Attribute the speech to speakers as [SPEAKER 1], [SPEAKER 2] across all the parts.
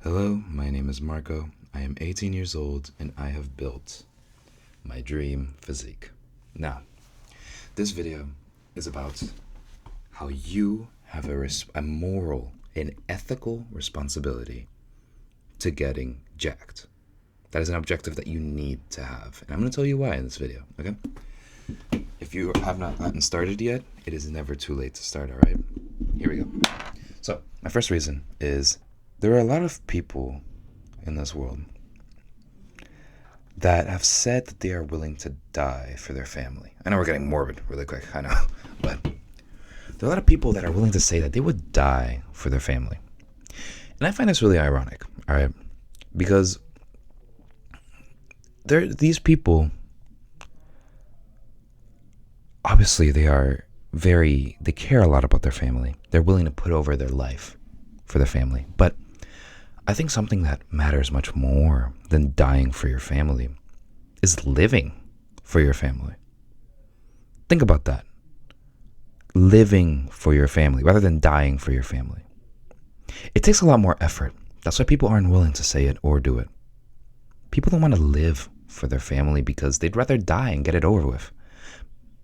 [SPEAKER 1] Hello, my name is Marco. I am 18 years old and I have built my dream physique. Now, this video is about how you have a moral and ethical responsibility to getting jacked. That is an objective that you need to have. And I'm going to tell you why in this video, okay? If you have not gotten started yet, it is never too late to start, all right? Here we go. So, my first reason is there are a lot of people in this world that have said that they are willing to die for their family. I know we're getting morbid really quick, I know. But there are a lot of people that are willing to say that they would die for their family. And I find this really ironic, all right? Because these people, obviously they care a lot about their family. They're willing to put over their life for their family. But I think something that matters much more than dying for your family is living for your family. Think about that. Living for your family rather than dying for your family. It takes a lot more effort. That's why people aren't willing to say it or do it. People don't want to live for their family because they'd rather die and get it over with.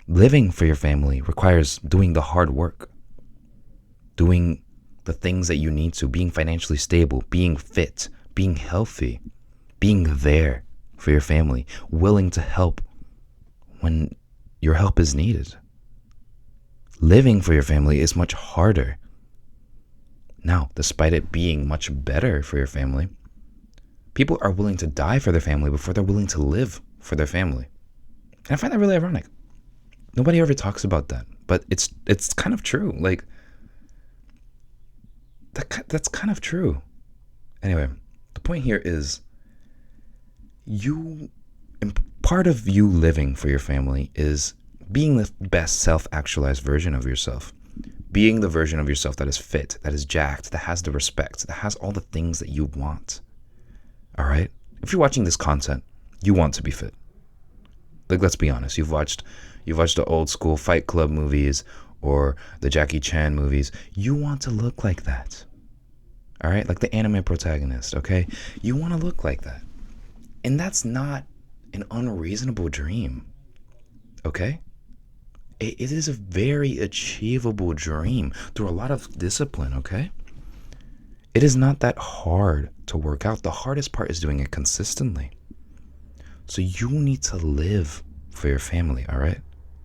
[SPEAKER 1] Living for your family requires doing the hard work, doing the things that you need to, being financially stable, being fit, being healthy, being there for your family, willing to help when your help is needed. Living for your family is much harder. Now, despite it being much better for your family, people are willing to die for their family before they're willing to live for their family. And I find that really ironic. Nobody ever talks about that, but it's kind of true. Like, that's kind of true. Anyway, the point here is part of you living for your family is being the best self-actualized version of yourself. Being the version of yourself that is fit, that is jacked, that has the respect, that has all the things that you want. All right? If you're watching this content, you want to be fit. Like, let's be honest. You've watched the old school Fight Club movies or the Jackie Chan movies. You want to look like that. All right? Like the anime protagonist, okay? You want to look like that. And that's not an unreasonable dream. Okay? It is a very achievable dream through a lot of discipline, okay? It is not that hard to work out. The hardest part is doing it consistently. So you need to live for your family, all right?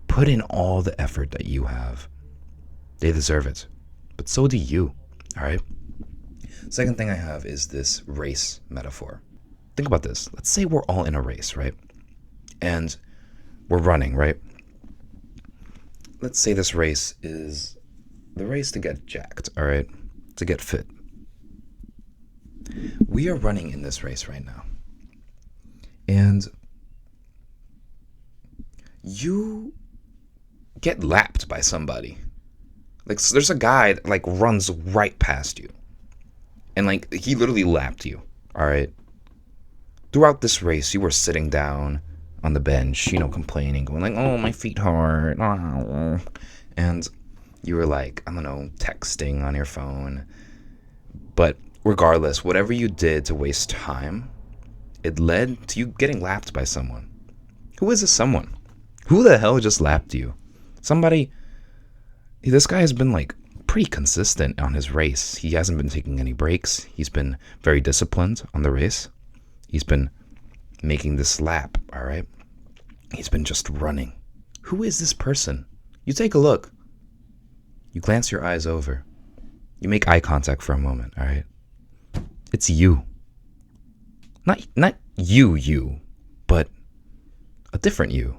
[SPEAKER 1] Put in all the effort that you have. They deserve it. But so do you, all right? Second thing I have is this race metaphor. Think about this. Let's say we're all in a race, right? And we're running, right? Let's say this race is the race to get jacked, all right? To get fit. We are running in this race right now. And you get lapped by somebody. Like, there's a guy that, like, runs right past you. And, like, he literally lapped you, all right? Throughout this race, you were sitting down on the bench, complaining, going like, oh, my feet hurt. Oh. And you were like, I don't know, texting on your phone. But regardless, whatever you did to waste time, it led to you getting lapped by someone. Who is this someone? Who the hell just lapped you? This guy has been like pretty consistent on his race. He hasn't been taking any breaks. He's been very disciplined on the race. He's been making this lap, all right? He's been just running. Who is this person? You take a look. You glance your eyes over. You make eye contact for a moment, all right? It's you. Not you, but a different you.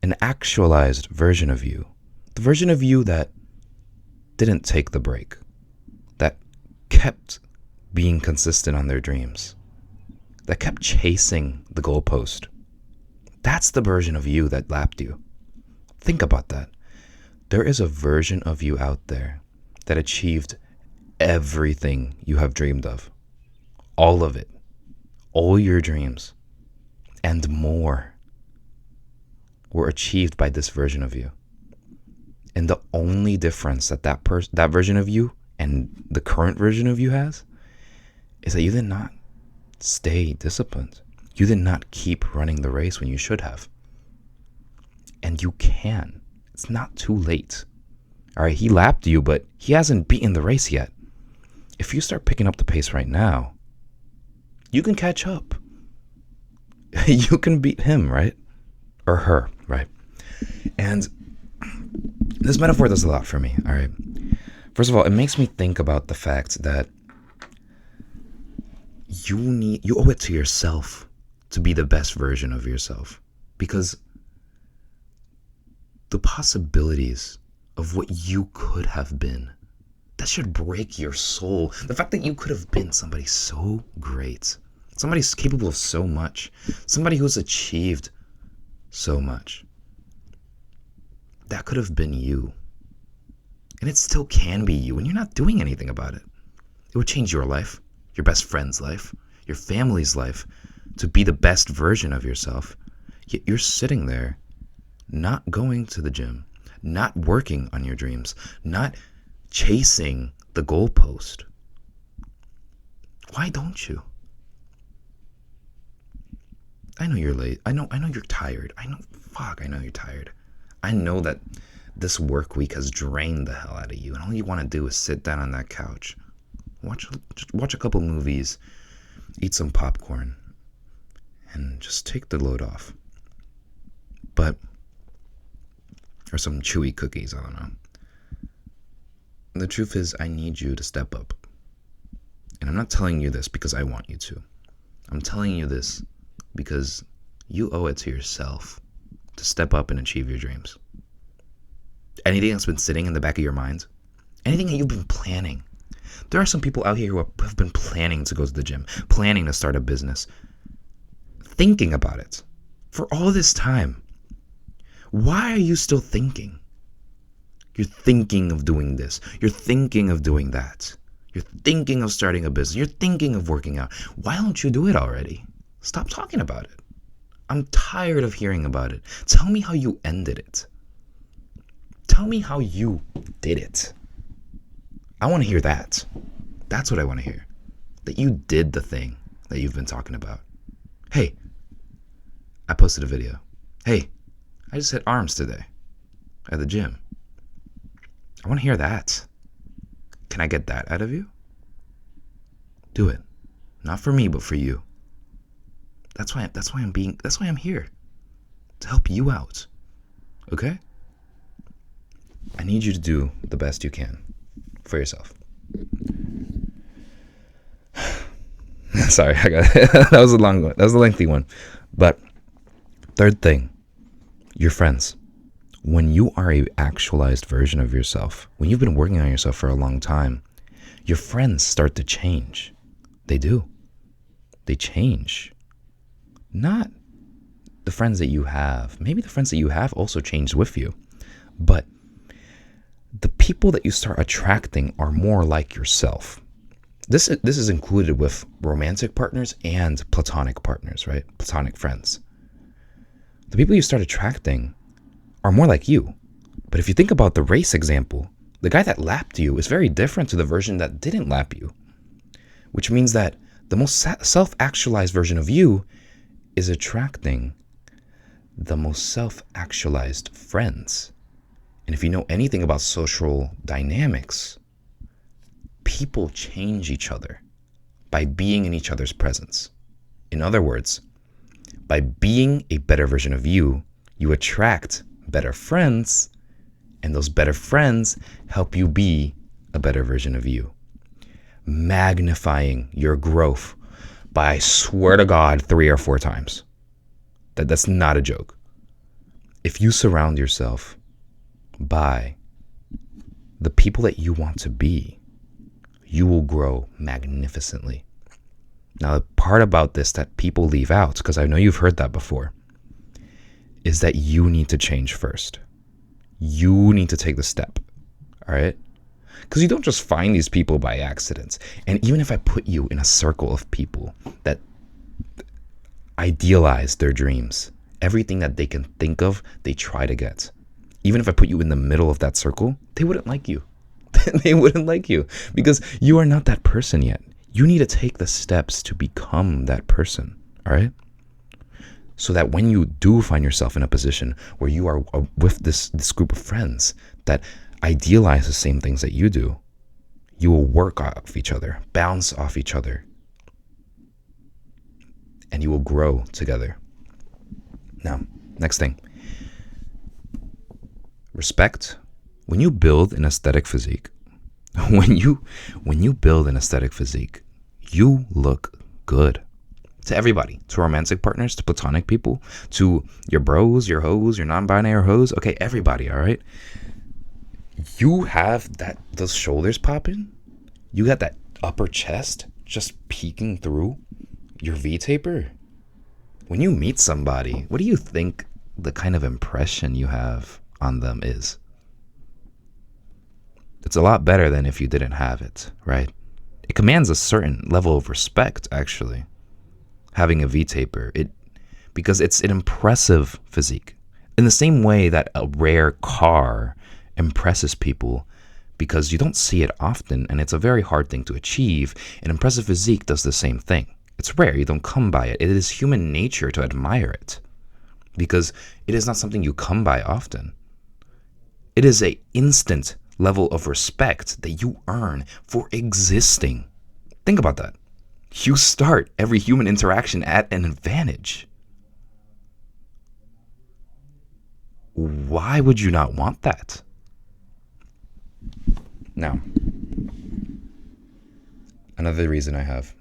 [SPEAKER 1] An actualized version of you. The version of you that didn't take the break. That kept being consistent on their dreams. That kept chasing the goalpost. That's the version of you that lapped you. Think about that. There is a version of you out there that achieved everything you have dreamed of. All of it. All your dreams. And more were achieved by this version of you. And the only difference that version of you and the current version of you has is that you did not stay disciplined. You did not keep running the race when you should have. And you can. It's not too late. All right, he lapped you, but he hasn't beaten the race yet. If you start picking up the pace right now, you can catch up. You can beat him, right? Or her, right? And this metaphor does a lot for me, all right? First of all, it makes me think about the fact that you owe it to yourself to be the best version of yourself, because the possibilities of what you could have been, that should break your soul. The fact that you could have been somebody so great, somebody capable of so much, somebody who's achieved so much, that could have been you. And it still can be you, and you're not doing anything about it. It would change your life, your best friend's life, your family's life, to be the best version of yourself. Yet you're sitting there, not going to the gym, not working on your dreams, not chasing the goalpost. Why don't you? I know you're late. I know you're tired. I know you're tired. I know that this work week has drained the hell out of you, and all you want to do is sit down on that couch, watch a couple movies, eat some popcorn, and just take the load off. Or some chewy cookies, I don't know. The truth is, I need you to step up. And I'm not telling you this because I want you to. I'm telling you this because you owe it to yourself to step up and achieve your dreams. Anything that's been sitting in the back of your mind, anything that you've been planning. There are some people out here who have been planning to go to the gym, planning to start a business, thinking about it for all this time. Why are you still thinking? You're thinking of doing this. You're thinking of doing that. You're thinking of starting a business. You're thinking of working out. Why don't you do it already? Stop talking about it. I'm tired of hearing about it. Tell me how you ended it. Tell me how you did it. I want to hear that. That's what I want to hear. That you did the thing that you've been talking about. Hey, I posted a video. Hey, I just hit arms today at the gym. I want to hear that. Can I get that out of you? Do it. Not for me, but for you. That's why I'm here. To help you out. Okay? I need you to do the best you can for yourself. Sorry, that was a long one. That was a lengthy one. But third thing, your friends. When you are a actualized version of yourself, when you've been working on yourself for a long time, your friends start to change. They do. They change. Not the friends that you have. Maybe the friends that you have also changed with you. But the people that you start attracting are more like yourself. This is included with romantic partners and platonic partners, right? Platonic friends. The people you start attracting are more like you. But if you think about the race example, the guy that lapped you is very different to the version that didn't lap you. Which means that the most self-actualized version of you is attracting the most self-actualized friends. And if you know anything about social dynamics, people change each other by being in each other's presence. In other words, by being a better version of you, you attract better friends, and those better friends help you be a better version of you, magnifying your growth by, I swear to God, 3 or 4 times. That's not a joke. If you surround yourself by the people that you want to be, you will grow magnificently. Now, the part about this that people leave out, because I know you've heard that before, is that you need to change first. You need to take the step, all right? Because you don't just find these people by accident. And even if I put you in a circle of people that idealize their dreams, everything that they can think of, they try to get. Even if I put you in the middle of that circle, they wouldn't like you. They wouldn't like you because you are not that person yet. You need to take the steps to become that person, all right? So that when you do find yourself in a position where you are with this group of friends that idealize the same things that you do, you will work off each other, bounce off each other, and you will grow together. Now, next thing. Respect. When you build an aesthetic physique, when you build an aesthetic physique, you look good. To everybody, to romantic partners, to platonic people, to your bros, your hoes, your non-binary hoes. Okay, everybody, all right? You have those shoulders popping. You got that upper chest just peeking through your V-taper. When you meet somebody, what do you think the kind of impression you have on them is? It's a lot better than if you didn't have it, right? It commands a certain level of respect, actually. Having a V-taper, because it's an impressive physique. In the same way that a rare car impresses people because you don't see it often and it's a very hard thing to achieve, an impressive physique does the same thing. It's rare, you don't come by it. It is human nature to admire it because it is not something you come by often. It is an instant level of respect that you earn for existing. Think about that. You start every human interaction at an advantage. Why would you not want that? Now, another reason I have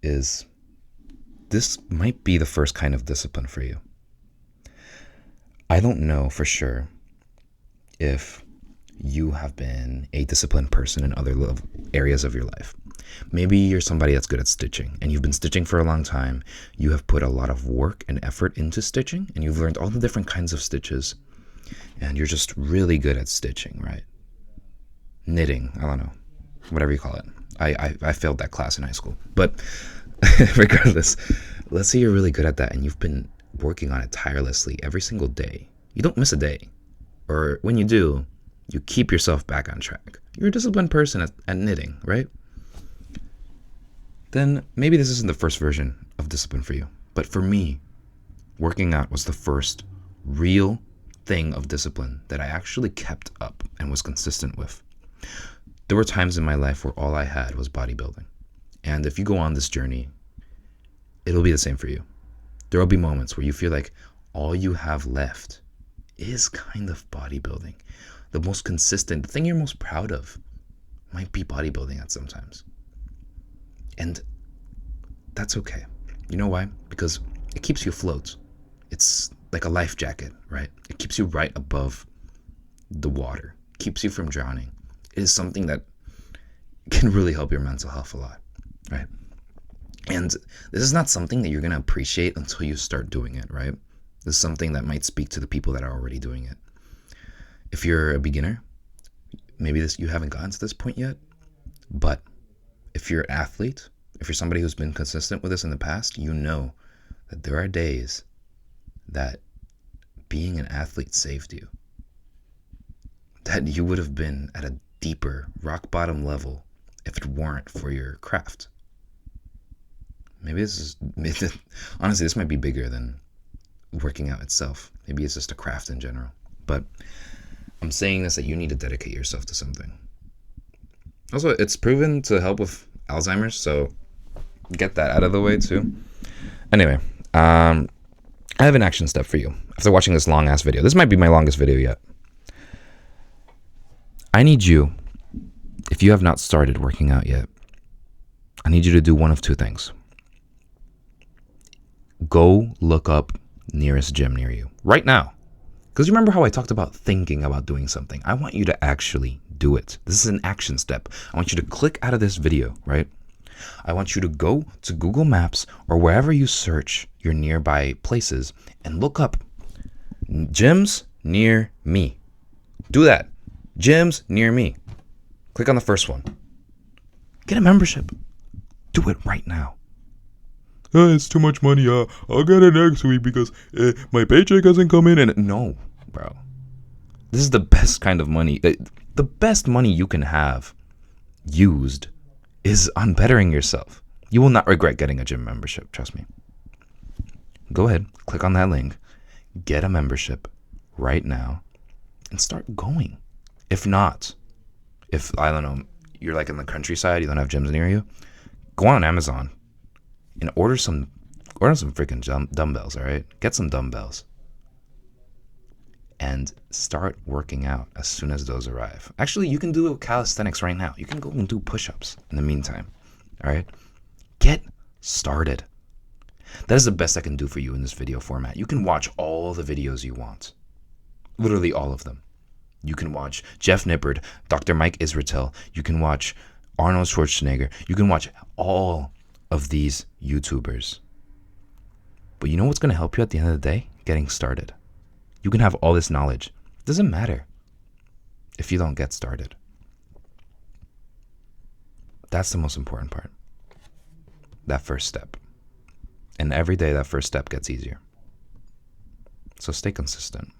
[SPEAKER 1] is this might be the first kind of discipline for you. I don't know for sure if you have been a disciplined person in other areas of your life. Maybe you're somebody that's good at stitching and you've been stitching for a long time. You have put a lot of work and effort into stitching and you've learned all the different kinds of stitches and you're just really good at stitching, right? Knitting, I don't know, whatever you call it. I failed that class in high school. But regardless, let's say you're really good at that and you've been working on it tirelessly every single day. You don't miss a day. Or when you do, you keep yourself back on track. You're a disciplined person at knitting, right? Then maybe this isn't the first version of discipline for you. But for me, working out was the first real thing of discipline that I actually kept up and was consistent with. There were times in my life where all I had was bodybuilding. And if you go on this journey, it'll be the same for you. There will be moments where you feel like all you have left is kind of bodybuilding. The most consistent, the thing you're most proud of might be bodybuilding at sometimes. And that's okay. You know why? Because it keeps you afloat. It's like a life jacket, right? It keeps you right above the water. It keeps you from drowning. It is something that can really help your mental health a lot, right? And this is not something that you're going to appreciate until you start doing it, right? This is something that might speak to the people that are already doing it. If you're a beginner, maybe you haven't gotten to this point yet, but if you're an athlete, if you're somebody who's been consistent with this in the past, you know that there are days that being an athlete saved you. That you would have been at a deeper, rock bottom level if it weren't for your craft. Honestly, this might be bigger than working out itself. Maybe it's just a craft in general. But I'm saying this that you need to dedicate yourself to something. Also, it's proven to help with Alzheimer's, so get that out of the way too. Anyway, I have an action step for you. After watching this long ass video, this might be my longest video yet. I need you, if you have not started working out yet, I need you to do one of two things. Go look up nearest gym near you right now. Because you remember how I talked about thinking about doing something? I want you to actually do it. This is an action step. I want you to click out of this video, right? I want you to go to Google Maps or wherever you search your nearby places and look up gyms near me. Do that. Gyms near me. Click on the first one. Get a membership. Do it right now. It's too much money. I'll get it next week because my paycheck hasn't come in. And no, bro. This is the best kind of money. The best money you can have used is on bettering yourself. You will not regret getting a gym membership, trust me. Go ahead, click on that link, get a membership right now, and start going. If not, if, I don't know, you're like in the countryside, you don't have gyms near you, go on Amazon and order some freaking dumbbells, all right? Get some dumbbells and start working out as soon as those arrive. Actually, you can do calisthenics right now. You can go and do push-ups in the meantime, all right? Get started. That is the best I can do for you in this video format. You can watch all the videos you want. Literally all of them. You can watch Jeff Nippard, Dr. Mike Israetel. You can watch Arnold Schwarzenegger. You can watch all of these YouTubers. But you know what's going to help you at the end of the day? Getting started. You can have all this knowledge. It doesn't matter if you don't get started. That's the most important part. That first step. And every day that first step gets easier. So stay consistent.